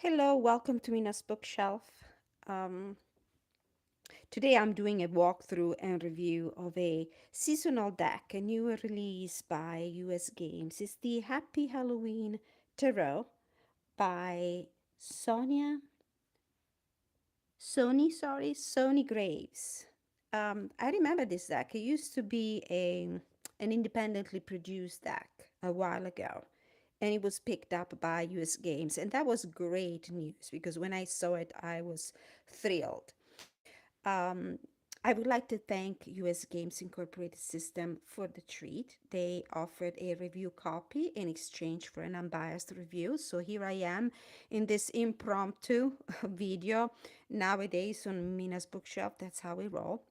Hello, welcome to Mina's bookshelf. Um, Today I'm doing a walkthrough and review of a seasonal deck, a newer release by US Games. It's the Happy Halloween Tarot by Sonia, Soni Graves. I remember this deck. It used to be an independently produced deck a while ago, and it was picked up by US Games, and that was great news because when I saw it, I was thrilled. Um, I would like to thank US Games Incorporated System for the treat. They offered a review copy in exchange for an unbiased review. So here I am in this impromptu video. Nowadays on Mina's bookshelf, that's how we roll.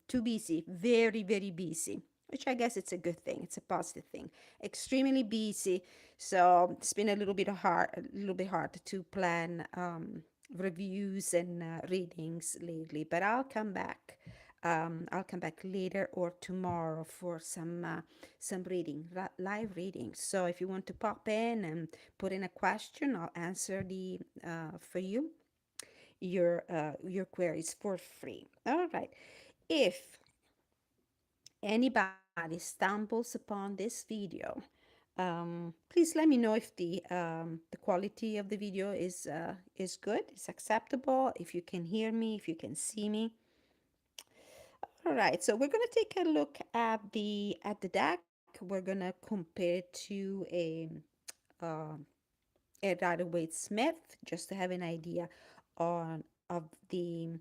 Too busy, very, very busy. Which I guess it's a good thing. It's a positive thing. Extremely busy, so it's been a little bit hard to plan reviews and readings lately. But I'll come back. I'll come back later or tomorrow for some live reading. So if you want to pop in and put in a question, I'll answer the for you your queries for free. All right. If anybody stumbles upon this video, please let me know if the quality of the video is good, is acceptable, if you can hear me, if you can see me. All right, so we're gonna take a look at the deck. We're gonna compare it to uh, a Rider-Waite-Smith just to have an idea on of the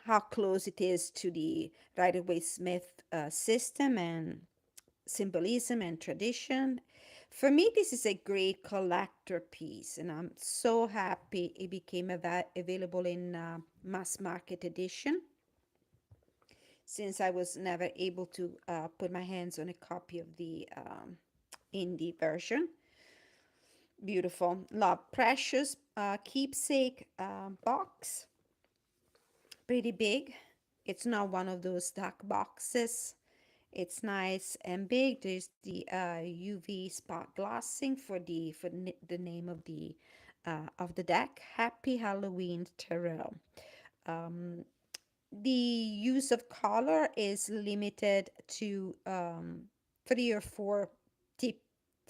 how close it is to the Rider-Waite-Smith system and symbolism and tradition. For me, this is a great collector piece, and I'm so happy it became available in mass market edition since I was never able to put my hands on a copy of the indie version. Beautiful. Love. Precious keepsake box. Pretty big. It's not one of those duck boxes. It's nice and big. There's the UV spot glossing for the name of the deck. Happy Halloween Tarot. Um, the use of color is limited to three or four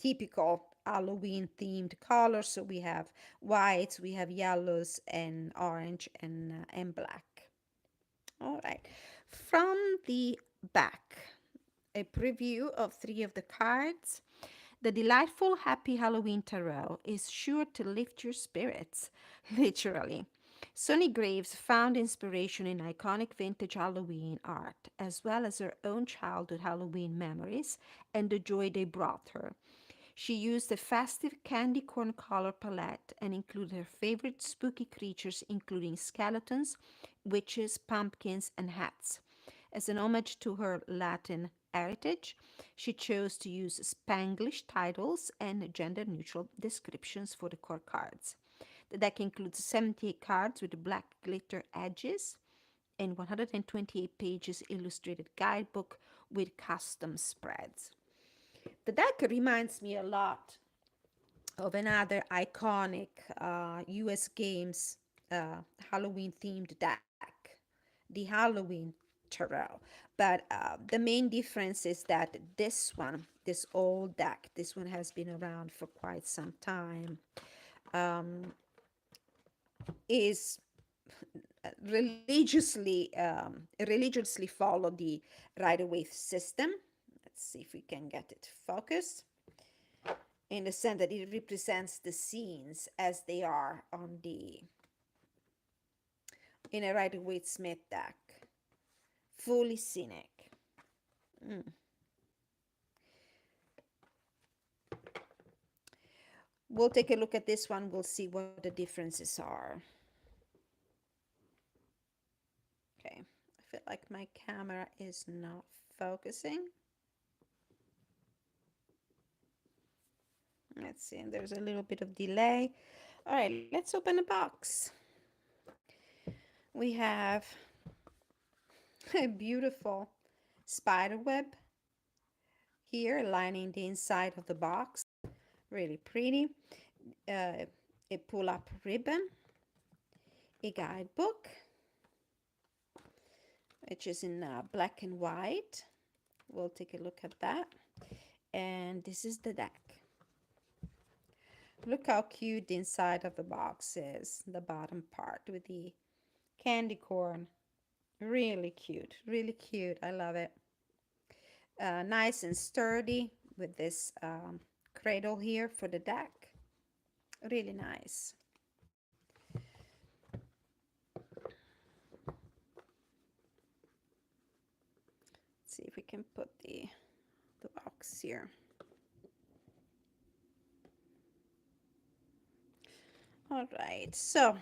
typical Halloween themed colors. So we have whites, we have yellows and orange and black. All right. From the back, a preview of three of the cards. The delightful Happy Halloween Tarot is sure to lift your spirits, literally. Soni Graves found inspiration in iconic vintage Halloween art, as well as her own childhood Halloween memories and the joy they brought her. She used a festive candy corn color palette and included her favorite spooky creatures, including skeletons, witches, pumpkins, and hats. As an homage to her Latin heritage, she chose to use Spanglish titles and gender neutral descriptions for the core cards. The deck includes 78 cards with black glitter edges and 128 pages illustrated guidebook with custom spreads. The deck reminds me a lot of another iconic US Games Halloween themed deck, the Halloween Tarot. But the main difference is that this old deck, this one has been around for quite some time, um, is religiously follow the Rider-Waite system. Let's see if we can get it focused. In the sense that it represents the scenes as they are on the in a Rider-Waite-Smith deck. Fully scenic. Mm. We'll take a look at this one. We'll see what the differences are. Okay, I feel like my camera is not focusing. Let's see, there's a little bit of delay. All right, let's open the box. We have a beautiful spider web here lining the inside of the box. Really pretty. Uh, a pull-up ribbon, a guidebook, which is in black and white. We'll take a look at that. And this is the deck. Look how cute the inside of the box is, the bottom part with the candy corn. Really cute, really cute. I love it. Nice and sturdy with this cradle here for the deck. Really nice. Let's see if we can put the box here. All right, so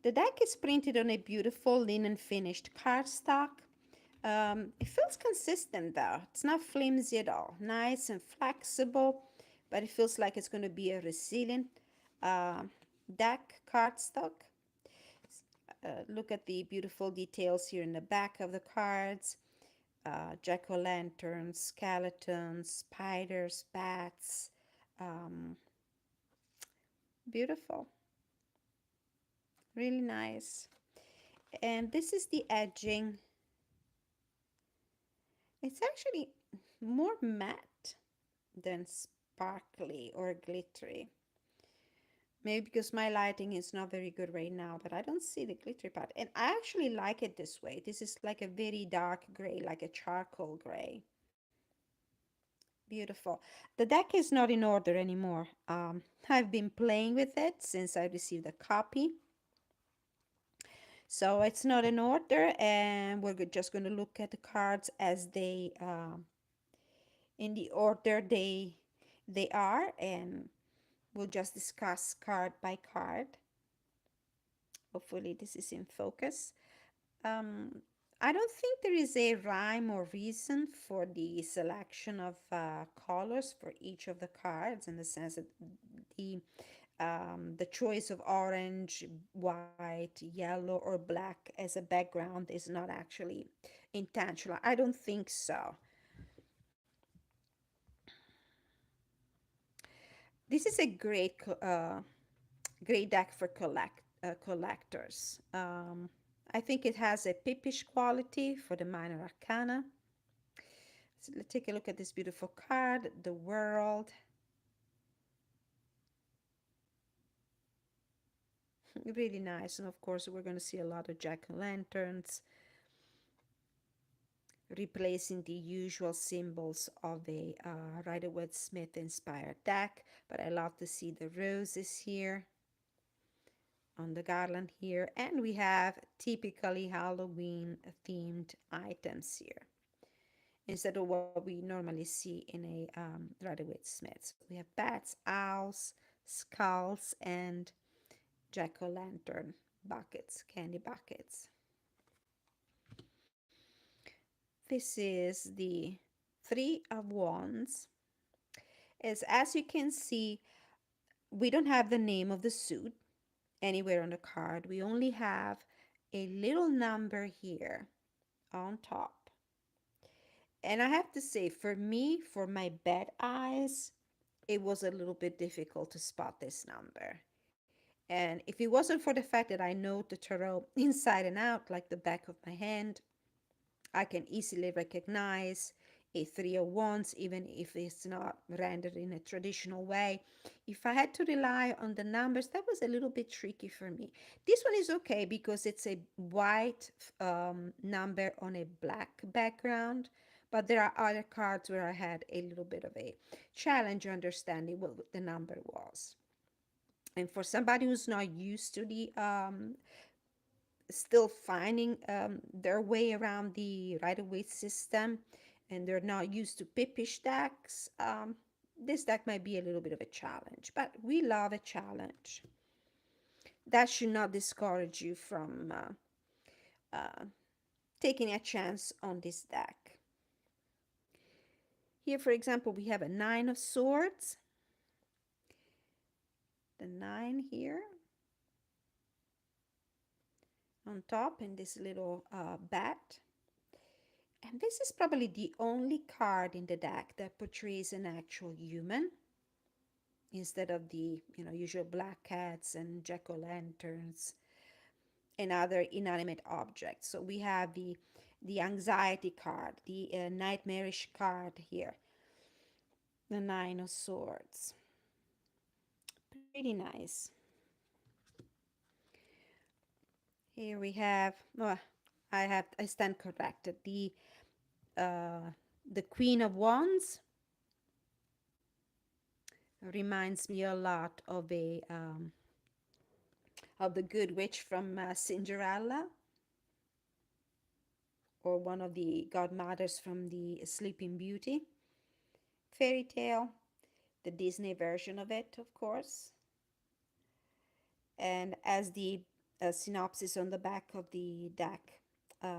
the deck is printed on a beautiful linen finished cardstock. It feels consistent though. It's not flimsy at all. Nice and flexible, but it feels like it's going to be a resilient uh, deck cardstock. Look at the beautiful details here in the back of the cards. Jack-o'-lanterns, skeletons, spiders, bats. Um, Beautiful. Really nice. And this is the edging. It's actually more matte than sparkly or glittery. Maybe because my lighting is not very good right now, but I don't see the glittery part. And I actually like it this way. This is like a very dark gray, like a charcoal gray. Beautiful. The deck is not in order anymore. I've been playing with it since I received a copy. So it's not in order, and we're just going to look at the cards as they in the order they are, and we'll just discuss card by card. Hopefully this is in focus. um, I don't think there is a rhyme or reason for the selection of colors for each of the cards, in the sense that the choice of orange, white, yellow, or black as a background is not actually intentional. I don't think so. This is a great deck for collectors. I think it has a pippish quality for the minor arcana. So let's take a look at this beautiful card, the world. Really nice. And of course, we're going to see a lot of jack-o'-lanterns, replacing the usual symbols of a Rider-Waite-Smith inspired deck. But I love to see the roses here on the garland here. And we have typically Halloween themed items here, instead of what we normally see in a Rider-Waite-Smith. So we have bats, owls, skulls, and jack-o'-lantern buckets, candy buckets. This is the Three of Wands. As you can see, we don't have the name of the suit anywhere on the card. We only have a little number here on top. And I have to say, for me, for my bad eyes, it was a little bit difficult to spot this number. And if it wasn't for the fact that I know the tarot inside and out, like the back of my hand, I can easily recognize a Three of Wands, even if it's not rendered in a traditional way. If I had to rely on the numbers, that was a little bit tricky for me. This one is okay because it's a white number on a black background, but there are other cards where I had a little bit of a challenge understanding what the number was. And for somebody who's not used to the still finding their way around the Rider-Waite system, and they're not used to pippish decks, this deck might be a little bit of a challenge, but we love a challenge. That should not discourage you from taking a chance on this deck. Here, for example, we have a Nine of Swords. The 9 here on top, and this little bat. And this is probably the only card in the deck that portrays an actual human. instead of the usual black cats and jack-o'-lanterns and other inanimate objects. So we have the anxiety card, the nightmarish card here, the Nine of Swords. Pretty nice. Here we have, oh, I stand corrected. The Queen of Wands reminds me a lot of the Good Witch from Cinderella, or one of the godmothers from the Sleeping Beauty fairy tale, the Disney version of it, of course. And as the synopsis on the back of the deck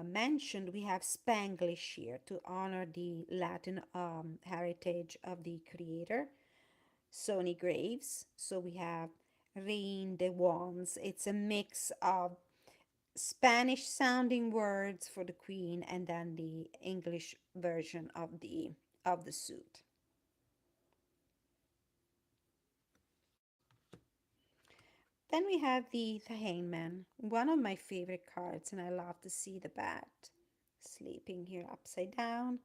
mentioned, we have Spanglish here to honor the Latin heritage of the creator, Soni Graves. So we have Reine de Wands. It's a mix of Spanish sounding words for the queen and then the English version of the suit. Then we have the Hangman, one of my favorite cards, and I love to see the bat sleeping here upside down.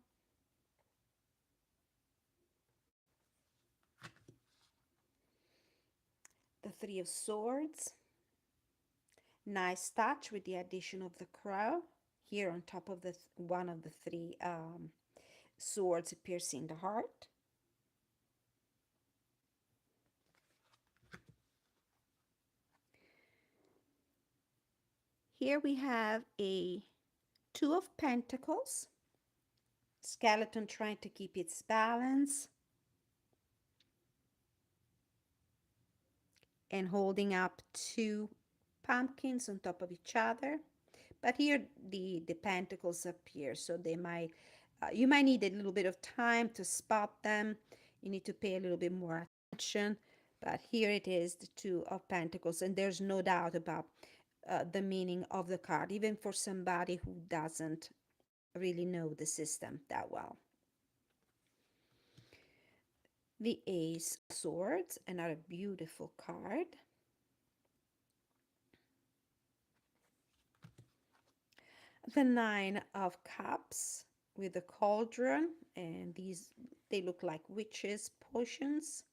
The Three of Swords, nice touch with the addition of the crow here on top of the one of the three swords piercing the heart. Here we have a Two of Pentacles, skeleton trying to keep its balance and holding up two pumpkins on top of each other. But here the pentacles appear, so they might you might need a little bit of time to spot them. You need to pay a little bit more attention. But here it is, the Two of Pentacles, and there's no doubt about the meaning of the card, even for somebody who doesn't really know the system that well. The Ace of Swords, another beautiful card. The Nine of Cups with the cauldron, and these, they look like witches' potions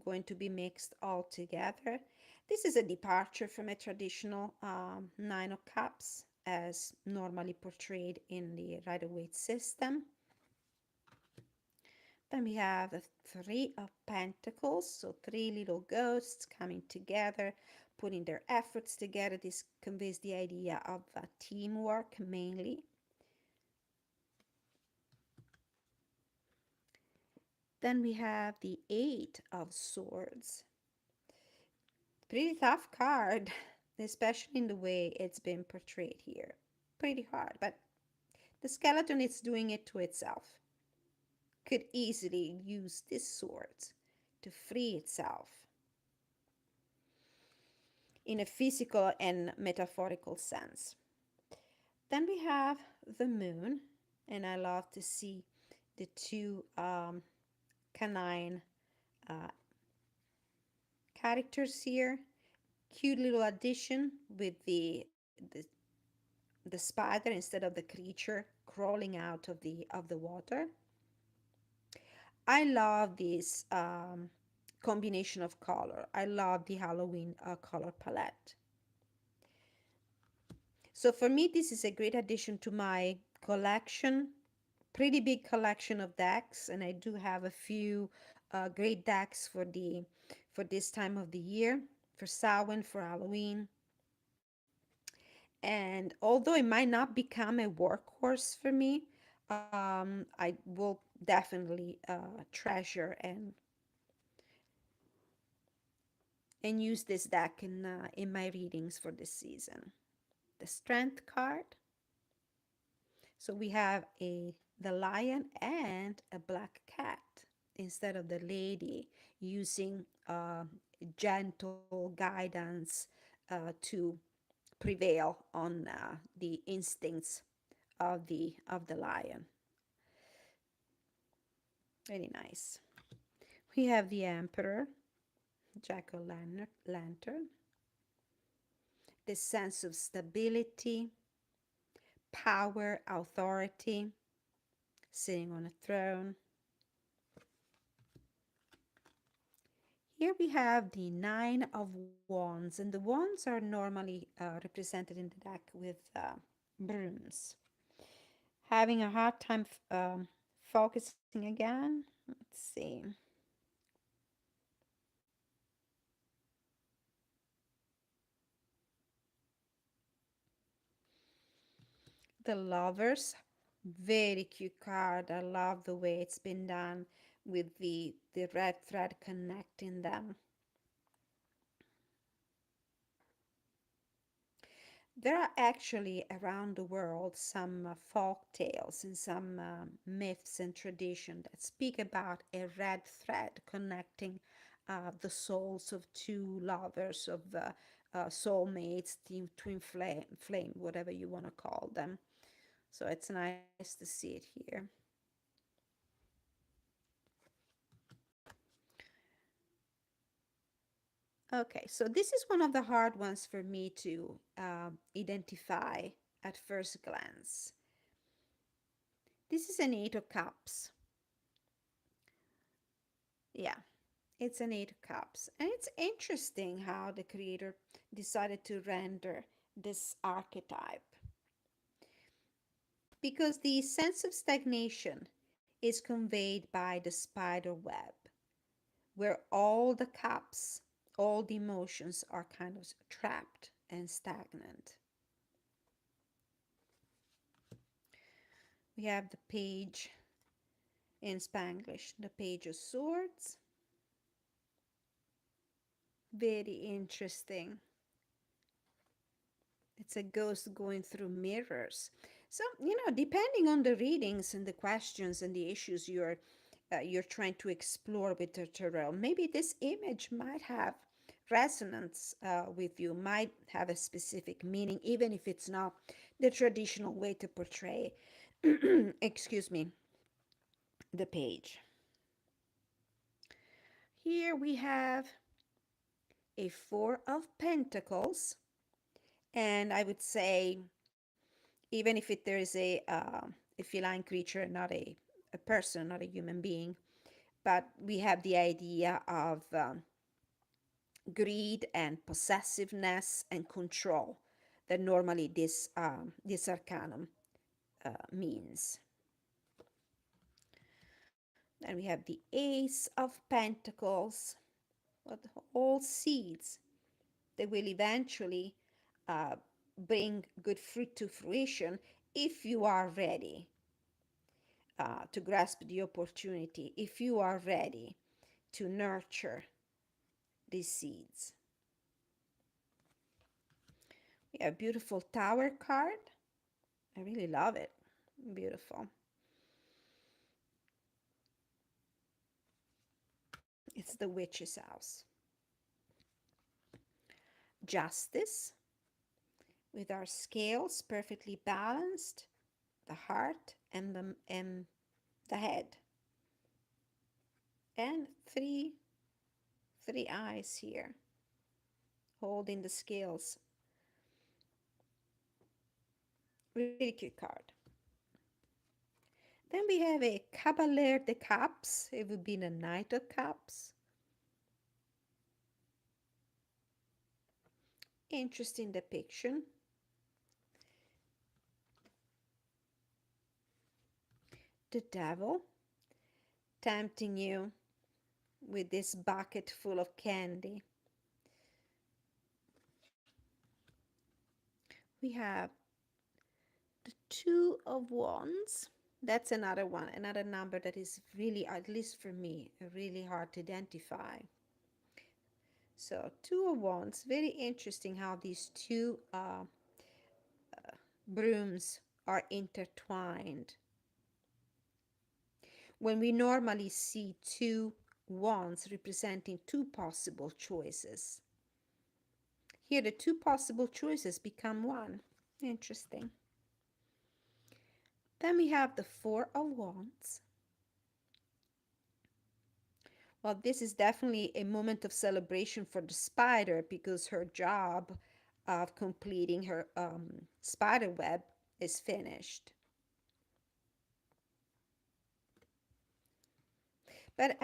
going to be mixed all together. This is a departure from a traditional Nine of Cups as normally portrayed in the Rider-Waite system. Then we have the Three of Pentacles, so three little ghosts coming together, putting their efforts together. This conveys the idea of teamwork mainly. Then we have the Eight of Swords. Pretty tough card, especially in the way it's been portrayed here. Pretty hard, but the skeleton is doing it to itself. Could easily use this sword to free itself in a physical and metaphorical sense. Then we have the moon, and I love to see the two canine characters here. Cute little addition with the spider instead of the creature crawling out of the water. I love this combination of color. I love the Halloween color palette. So for me, this is a great addition to my collection. Pretty big collection of decks, and I do have a few great decks for this time of the year, for Samhain, for Halloween. And although it might not become a workhorse for me, I will definitely treasure and use this deck in my readings for this season. The Strength card. So we have the lion and a black cat instead of the lady, using gentle guidance to prevail on the instincts of the lion. Very nice. We have the Emperor, Jack-o'-lantern, the sense of stability, power, authority, sitting on a throne. Here we have the Nine of Wands, and the wands are normally represented in the deck with brooms. Having a hard time focusing again. Let's see. The Lovers, very cute card. I love the way it's been done with the red thread connecting them. There are actually around the world some folk tales and some myths and tradition that speak about a red thread connecting the souls of two lovers, of soulmates, twin flame, whatever you want to call them. So it's nice to see it here. Okay, so this is one of the hard ones for me to identify at first glance. This is an Eight of Cups. Yeah, it's an Eight of Cups. And it's interesting how the creator decided to render this archetype because the sense of stagnation is conveyed by the spider web, where all the cups, all the emotions are kind of trapped and stagnant. We have the page in Spanglish, the Page of Swords. Very interesting. It's a ghost going through mirrors. So, depending on the readings and the questions and the issues you're trying to explore with the tarot, maybe this image might have resonance with you, might have a specific meaning, even if it's not the traditional way to portray, excuse me, the page. Here we have a Four of Pentacles, and I would say, even if there is a feline creature, not a person, not a human being, but we have the idea of greed and possessiveness and control that normally this arcanum means. Then we have the Ace of Pentacles, but all seeds that will eventually uh, bring good fruit to fruition if you are ready to grasp the opportunity, if you are ready to nurture these seeds. We have a beautiful Tower card. I really love it. Beautiful. It's the Witch's House. Justice, with our scales perfectly balanced, the heart and the head, and three eyes here holding the scales. Really cute card. Then we have a Cavalier de Cups. It would be the Knight of Cups. Interesting depiction. The Devil, tempting you with this bucket full of candy. We have the Two of Wands. That's another one, another number that is really, at least for me, really hard to identify. So, Two of Wands, very interesting how these two brooms are intertwined. When we normally see two wands representing two possible choices, here the two possible choices become one. Interesting. Then we have the Four of Wands Well, this is definitely a moment of celebration for the spider because her job of completing her spider web is finished. But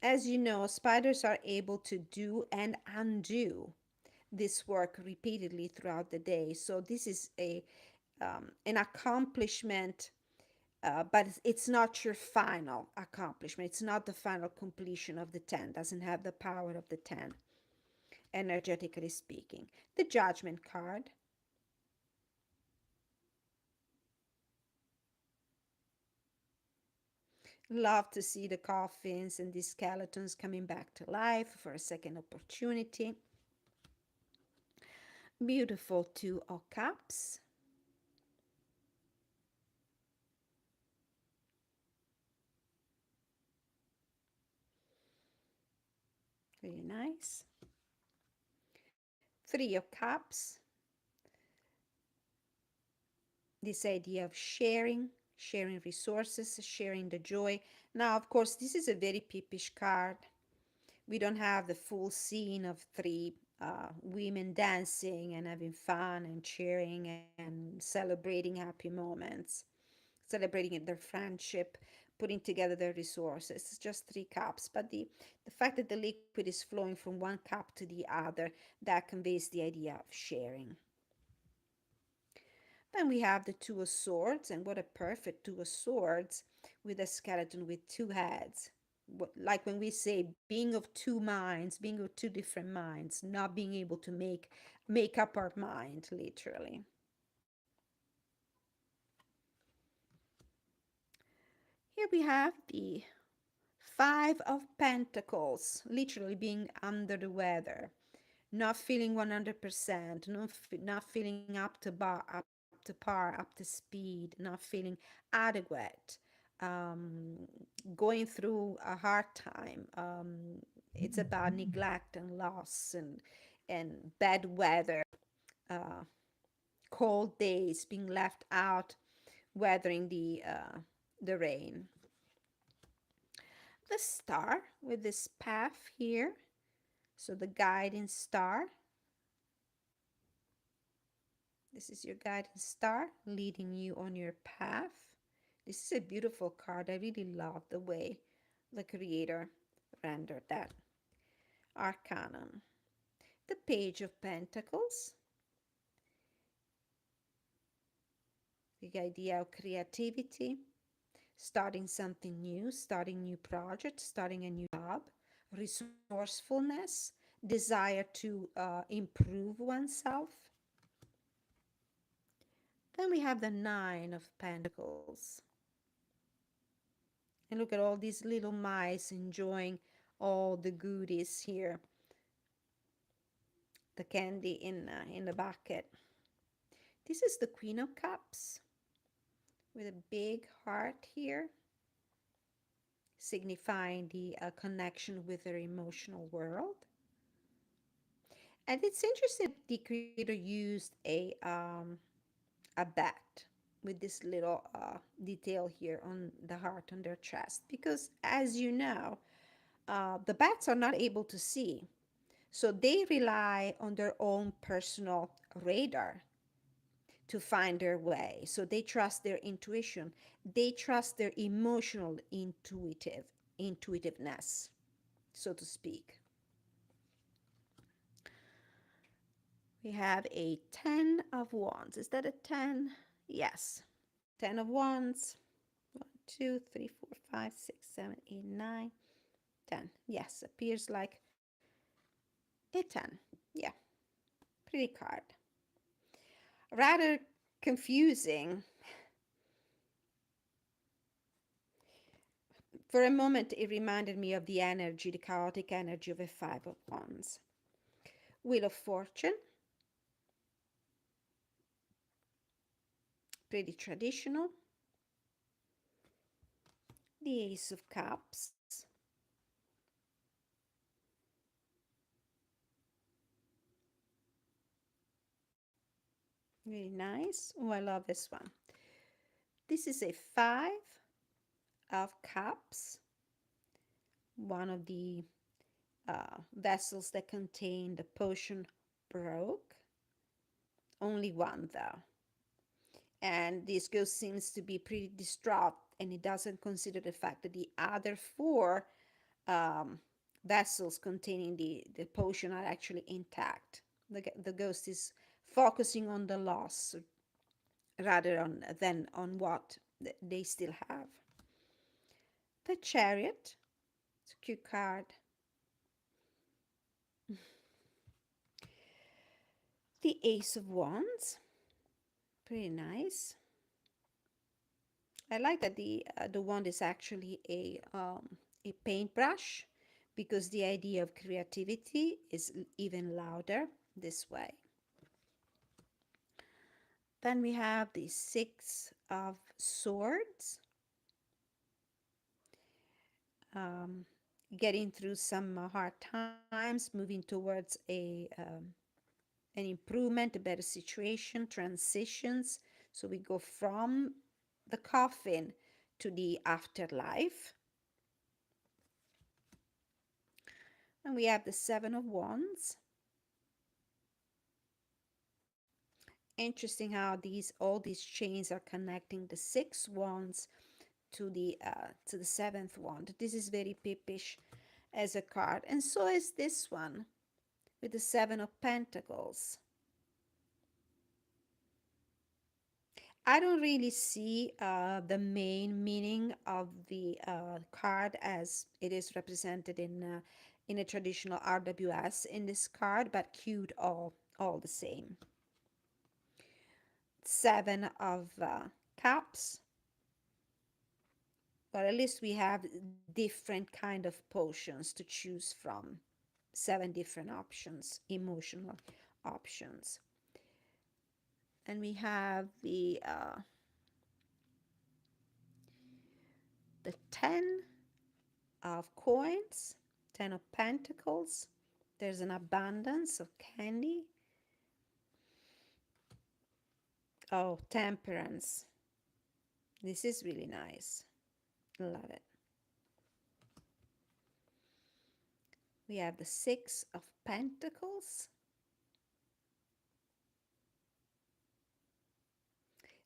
as you know, spiders are able to do and undo this work repeatedly throughout the day. So this is a an accomplishment, but it's not your final accomplishment. It's not the final completion of the 10. Doesn't have the power of the 10, energetically speaking. The Judgment card. Love to see the coffins and the skeletons coming back to life for a second opportunity. Beautiful Two of Cups. Very nice. Three of Cups. This idea of sharing resources, sharing the joy. Now, of course, this is a very peepish card. We don't have the full scene of three women dancing and having fun and cheering and celebrating happy moments, celebrating their friendship, putting together their resources. It's just three cups, but the fact that the liquid is flowing from one cup to the other, that conveys the idea of sharing. Then we have the Two of Swords, and what a perfect Two of Swords with a skeleton with two heads. Like when we say being of two minds, being of two different minds, not being able to make up our mind, literally. Here we have the Five of Pentacles, literally being under the weather, not feeling 100%, not feeling up to par, up to speed, not feeling adequate, um, going through a hard time. It's about neglect and loss and bad weather, uh, cold days, being left out, weathering the rain. The star with this path here. So the guiding star. This is your guiding star leading you on your path. This is a beautiful card. I really love the way the creator rendered that. Arcanum. The Page of Pentacles. The idea of creativity, starting something new, starting new project, starting a new job, resourcefulness, desire to improve oneself. Then we have the Nine of Pentacles. And look at all these little mice enjoying all the goodies here. The candy in the bucket. This is the Queen of Cups with a big heart here, signifying the connection with their emotional world. And it's interesting the creator used a bat with this little detail here on the heart on their chest, because as you know, the bats are not able to see, so they rely on their own personal radar to find their way. So they trust their intuition, they trust their emotional intuitiveness, so to speak. We have a 10 of wands. Is that a 10? Yes. 10 of wands. 1, 2, 3, 4, 5, 6, 7, 8, 9, 10. Yes, appears like a 10. Yeah, pretty card. Rather confusing. For a moment, it reminded me of the energy, the chaotic energy of a 5 of wands. Wheel of Fortune. Pretty traditional. The Ace of Cups. Very nice. Oh, I love this one. This is a 5 of Cups one of the vessels that contained the potion broke. Only one, though. And this ghost seems to be pretty distraught, and it doesn't consider the fact that the other four um, vessels containing the potion are actually intact. The ghost is focusing on the loss rather than on what they still have. The Chariot, it's a cute card. The Ace of Wands, pretty nice. I like that the wand is actually a paintbrush, because the idea of creativity is even louder this way. Then we have the Six of Swords, um, getting through some hard times, moving towards an improvement, a better situation, transitions. So we go from the coffin to the afterlife. And we have the Seven of Wands. Interesting how all these chains are connecting the six wands to the seventh wand. This is very pippish as a card, and so is this one with the Seven of Pentacles. I don't really see the main meaning of the card as it is represented in a traditional RWS in this card, but cute all the same. Seven of Cups. But at least we have different kind of potions to choose from. Seven different options, emotional options. And we have the 10 of coins, 10 of pentacles. There's an abundance of candy. Oh, temperance. This is really nice. Love it. We have the 6 of pentacles.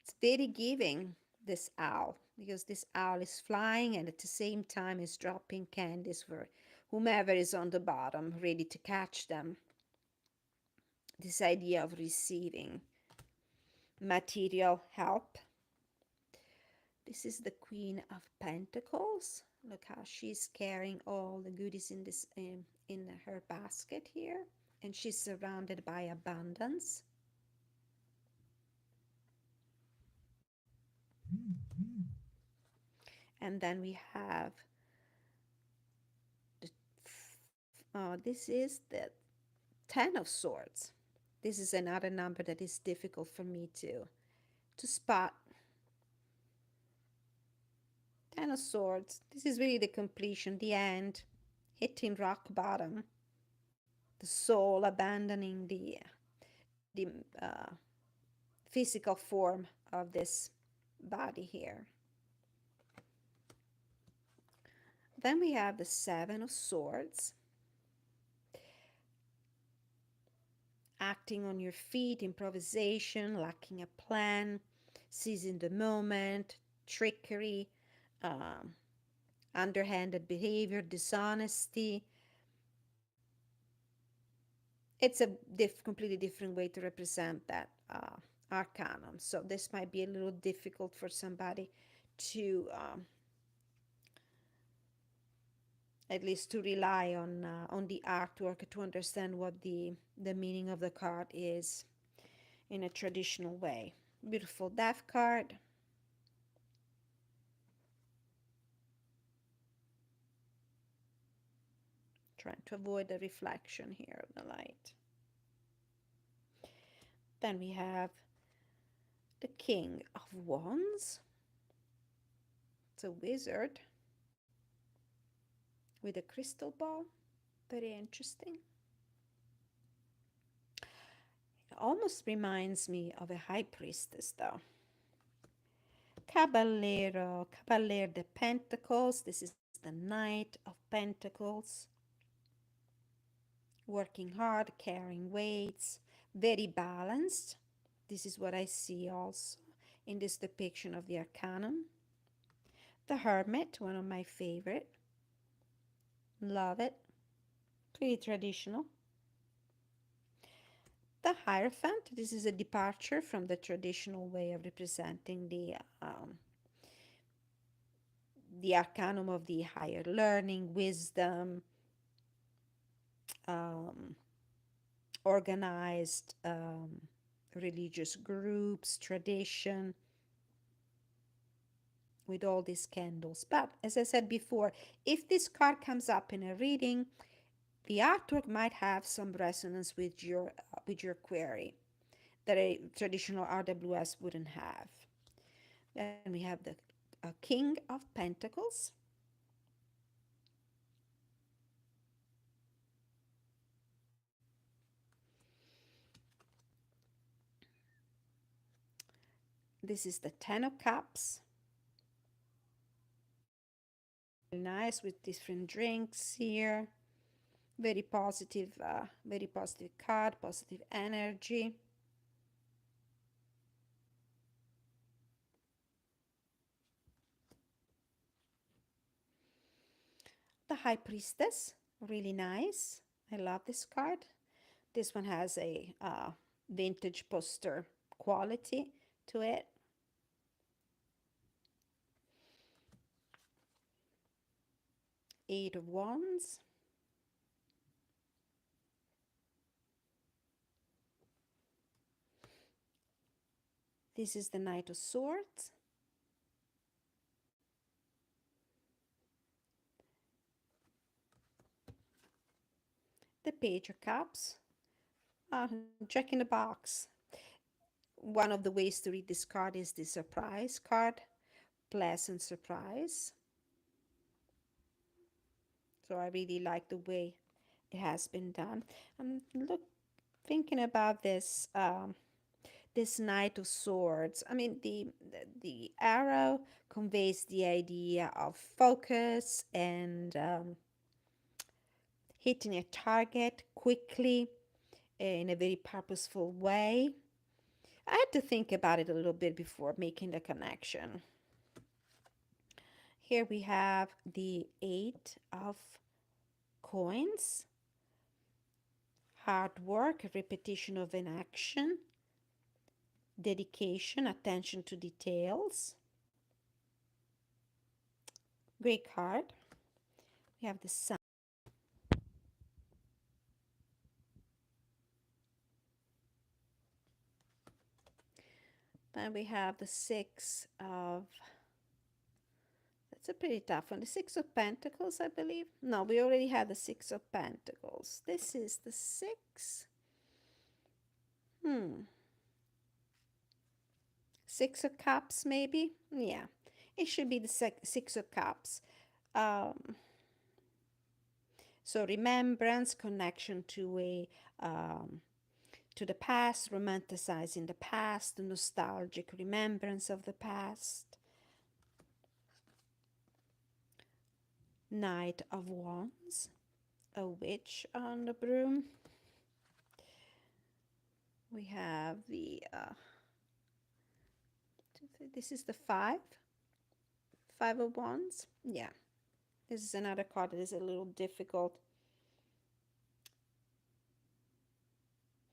It's very giving, this owl, because this owl is flying and at the same time is dropping candies for whomever is on the bottom, ready to catch them. This idea of receiving material help. This is the Queen of Pentacles. Look how she's carrying all the goodies in her basket here, and she's surrounded by abundance. And then we have this is the 10 of Swords. This is another number that is difficult for me to spot. 10 of Swords. This is really the completion, the end, hitting rock bottom, the soul abandoning the physical form of this body here. Then we have the Seven of Swords. Acting on your feet, improvisation, lacking a plan, seizing the moment, trickery, um, underhanded behavior, dishonesty. It's a completely different way to represent that arcanum. So this might be a little difficult for somebody to at least to rely on the artwork to understand what the meaning of the card is in a traditional way. Beautiful death card. Trying to avoid the reflection here of the light. Then we have the King of Wands. It's a wizard with a crystal ball. Very interesting. It almost reminds me of a high priestess, though. Caballero de Pentacles. This is the the Knight of Pentacles, working hard, carrying weights, very balanced. This is what I see also in this depiction of the Arcanum. The Hermit, one of my favorite. Love it. Pretty traditional. The Hierophant, this is a departure from the traditional way of representing the arcanum of the higher learning, wisdom, um, organized religious groups, tradition, with all these candles. But as I said before, if this card comes up in a reading, the artwork might have some resonance with your query that a traditional RWS wouldn't have. Then we have the King of Pentacles. This is the Ten of Cups. Nice with different drinks here. Very positive card, positive energy. The High Priestess, really nice. I love this card. This one has a vintage poster quality to it. Eight of Wands. This is the Knight of Swords. The Page of Cups. Jack in the box. One of the ways to read this card is the surprise card. Pleasant surprise. So I really like the way it has been done. I'm thinking about this this Knight of Swords. I mean, the arrow conveys the idea of focus and hitting a target quickly in a very purposeful way. I had to think about it a little bit before making the connection. Here we have the Eight of Coins. Hard work, repetition of an action, dedication, attention to details. Great card. We have the Sun. Then we have the Six of, that's a pretty tough one. The Six of Pentacles, I believe. No, we already had the Six of Pentacles. This is the Six. Six of Cups, maybe? Yeah, it should be the Six of Cups. So remembrance, connection to the past, romanticizing the past, the nostalgic remembrance of the past. Knight of Wands, a witch on the broom. We have the, this is the Five of Wands. Yeah, this is another card that is a little difficult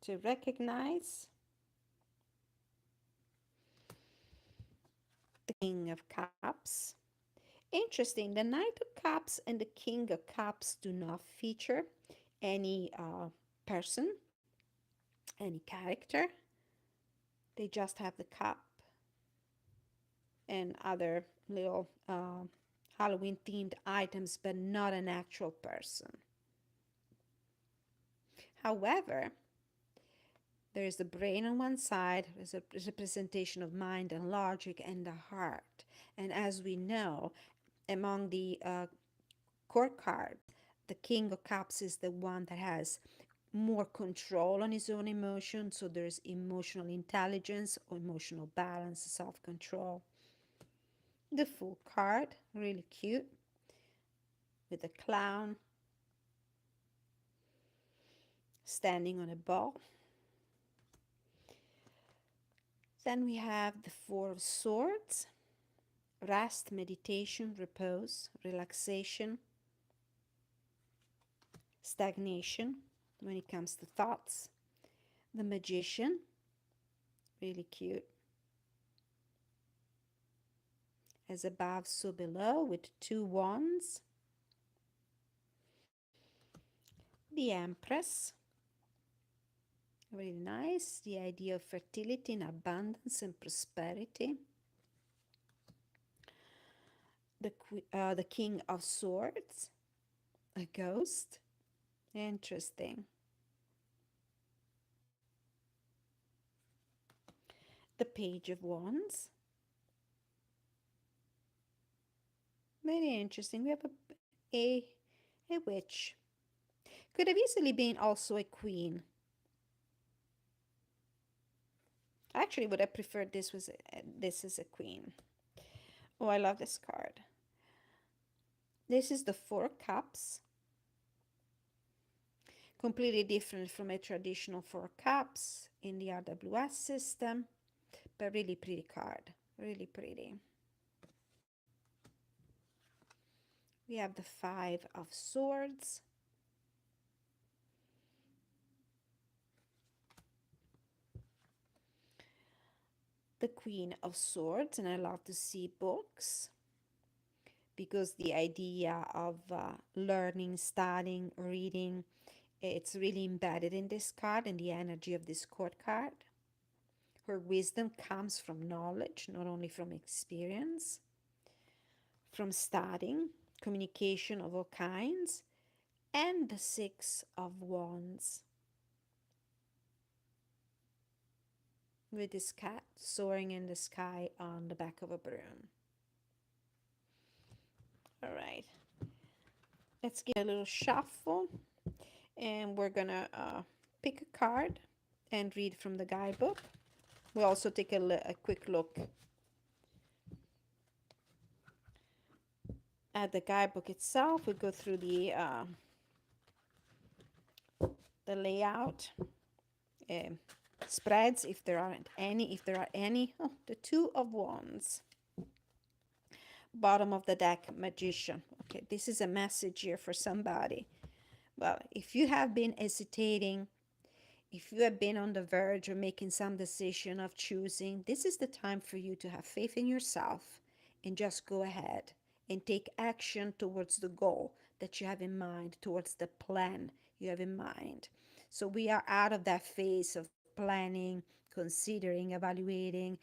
to recognize. The King of Cups. Interesting, the Knight of Cups and the King of Cups do not feature any person, any character. They just have the cup and other little Halloween themed items, but not an actual person. However, there is the brain on one side, there's a representation of mind and logic and the heart. And as we know, among the court cards, the King of Cups is the one that has more control on his own emotions. So there's emotional intelligence or emotional balance, self-control. The Fool card, really cute. with a clown standing on a ball. Then we have the Four of Swords, rest, meditation, repose, relaxation, stagnation when it comes to thoughts. The Magician, really cute. As above, so below, with two wands. The Empress, really nice. The idea of fertility and abundance and prosperity. The King of Swords, a ghost. Interesting. The Page of Wands. Very interesting. We have a witch. Could have easily been also a queen. Actually, would have preferred this is a queen. Oh, I love this card. This is the Four Cups. Completely different from a traditional Four Cups in the RWS system, but really pretty card. Really pretty. We have the Five of Swords. The Queen of Swords, and I love to see books because the idea of learning, studying, reading, it's really embedded in this card and the energy of this court card. Her wisdom comes from knowledge, not only from experience, from studying, communication of all kinds, and the Six of Wands, with this cat soaring in the sky on the back of a broom. All right, let's give a little shuffle, and we're gonna pick a card and read from the guidebook. We'll also take a quick look at the guidebook itself. We go through the layout, spreads if there aren't any. If there are any, oh, the Two of Wands. Bottom of the deck, Magician. Okay, this is a message here for somebody. Well, if you have been hesitating, if you have been on the verge of making some decision of choosing, this is the time for you to have faith in yourself and just go ahead and take action towards the goal that you have in mind, towards the plan you have in mind. So we are out of that phase of planning, considering, evaluating,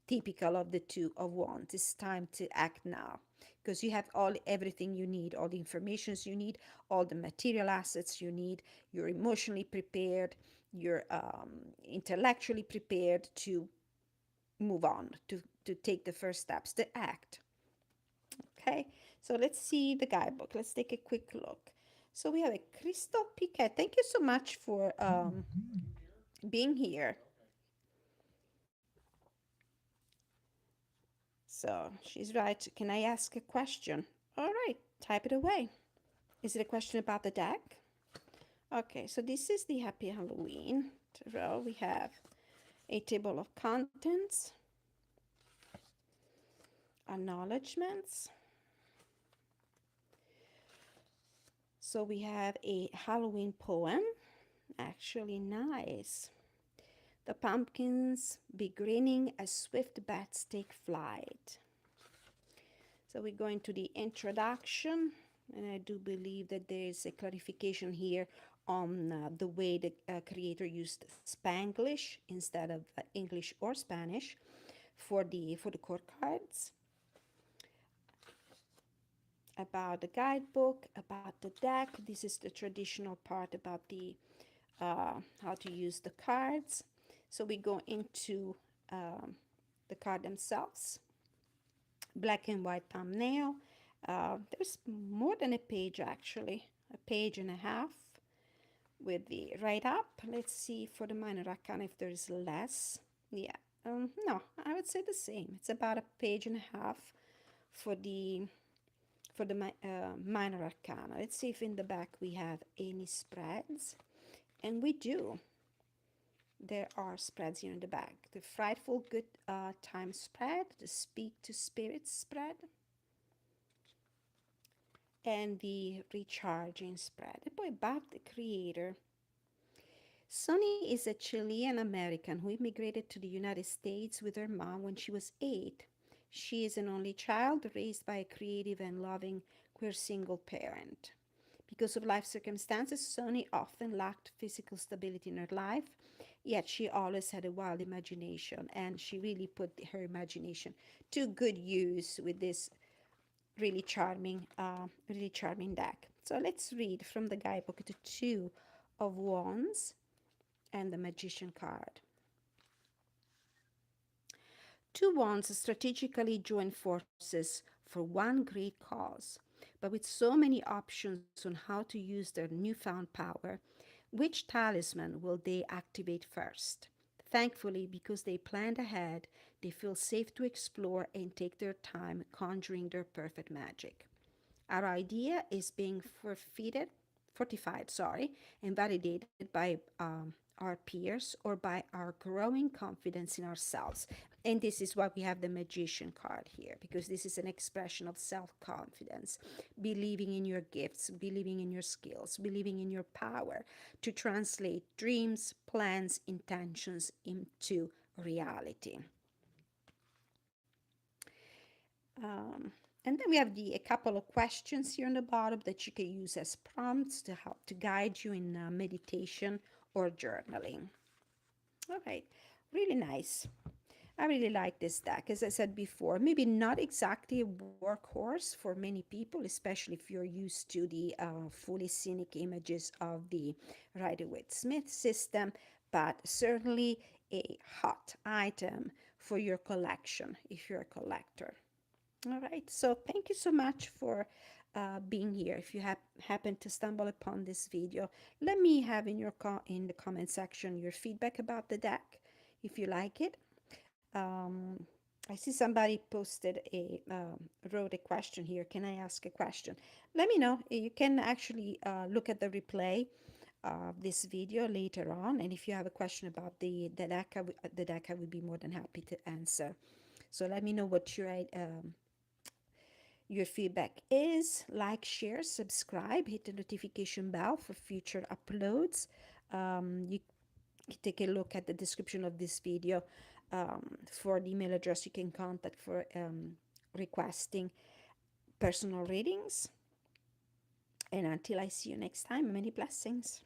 typical of the Two of Wands. It's time to act now because you have everything you need, all the information you need, all the material assets you need. You're emotionally prepared, you're intellectually prepared to move on, to take the first steps, to act. Okay, so let's see the guidebook. Let's take a quick look. So we have a Crystal Piquet. Thank you so much for being here. So she's right. Can I ask a question? All right, type it away. Is it a question about the deck? Okay, so this is the Happy Halloween tarot. We have a table of contents, acknowledgements. So we have a Halloween poem. Actually nice. The pumpkins be grinning as swift bats take flight. So we go into the introduction, and I do believe that there is a clarification here on the way the creator used Spanglish instead of English or Spanish for the court cards. About the guidebook, about the deck. This is the traditional part about the how to use the cards. So we go into the card themselves. Black and white thumbnail. There's more than a page actually, a page and a half with the write-up. Let's see for the minor arcana if there's less. Yeah, no, I would say the same. It's about a page and a half for the for the minor arcana. Let's see if in the back we have any spreads. And we do. There are spreads here in the back. The Frightful Good Time spread, the Speak to Spirits spread, and the Recharging spread. E poi Bob, the creator. Soni is a Chilean American who immigrated to the United States with her mom when she was 8. She is an only child raised by a creative and loving queer single parent. Because of life circumstances, Soni often lacked physical stability in her life, yet she always had a wild imagination, and she really put her imagination to good use with this really charming deck. So let's read from the guidebook the Two of Wands and the Magician card. Two wands strategically join forces for one great cause, but with so many options on how to use their newfound power, which talisman will they activate first? Thankfully, because they planned ahead, they feel safe to explore and take their time conjuring their perfect magic. Our idea is being fortified, and validated by our peers or by our growing confidence in ourselves. And this is why we have the Magician card here, because this is an expression of self-confidence, believing in your gifts, believing in your skills, believing in your power to translate dreams, plans, intentions into reality. Um, and then we have a couple of questions here on the bottom that you can use as prompts to help to guide you in meditation or journaling. All right, really nice. I really like this deck. As I said before, maybe not exactly a workhorse for many people, especially if you're used to the fully scenic images of the Rider-Waite-Smith system, but certainly a hot item for your collection if you're a collector. All right. So thank you so much for being here. If you happen to stumble upon this video, let me have in the comment section your feedback about the deck, if you like it. I see somebody posted wrote a question here. Can I ask a question? Let me know. You can actually look at the replay of this video later on, and if you have a question about the deck, I would be more than happy to answer. So let me know what your feedback is. Like, share, subscribe, hit the notification bell for future uploads. You can take a look at the description of this video for the email address you can contact for requesting personal readings. And until I see you next time, many blessings.